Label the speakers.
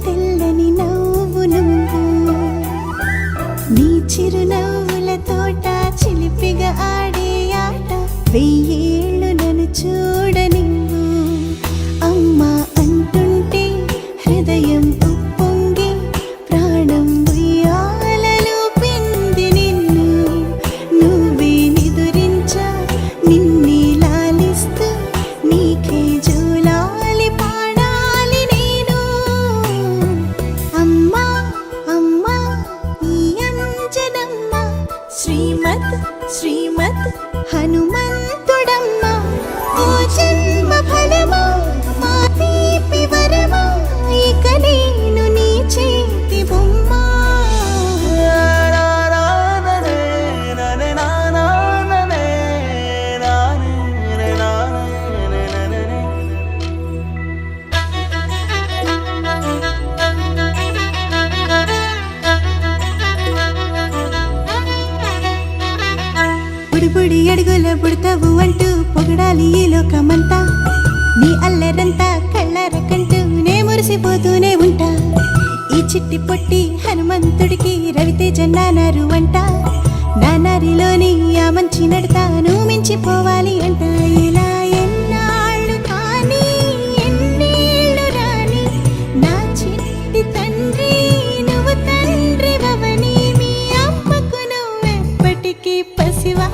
Speaker 1: తెల్లని నవ్వు నువ్వు నీ చిరునవ్వుల తోట చిలిపిగా ఆడే ఆట వెయ్యేళ్ళు నన్ను చూడనివ్వు అమ్మా అంటుంటే హృదయం ఉప్పొంగి ప్రాణం ఉయ్యాలలో పింది నిన్ను నువ్వే నిదురించా నిన్నే లాలిస్తూ నీకే జూలాలి పాడాలి నేను అమ్మా అమ్మా ఈ అంజనమ్మ శ్రీమత్ శ్రీమత్ హనుమంతుడమ్మ ఓ జన్మ ఫలమా మా తీపి వరమా ఇక నేను నీ చేతి బొమ్మ బుడి అడుగుల బుడతావు అంటూ పొగడాలి ఈ లోకమంతా నీ అల్లరంతా కళ్ళారకంటూ నే మురిసిపోతూనే ఉంటా ఈ చిట్టి పొట్టి హనుమంతుడికి రవితేజ నానారు అంట నానారిలోని ఆ మంచి నడతాను మించిపోవాలి అంట ఇలా ఎన్నాళ్ళు కానీ ఎన్నేళ్ళు రాని నా చిట్టి తండ్రి నువ్వు తండ్రి వవని మీ అమ్మకు నువ్వెప్పటికీ పసివా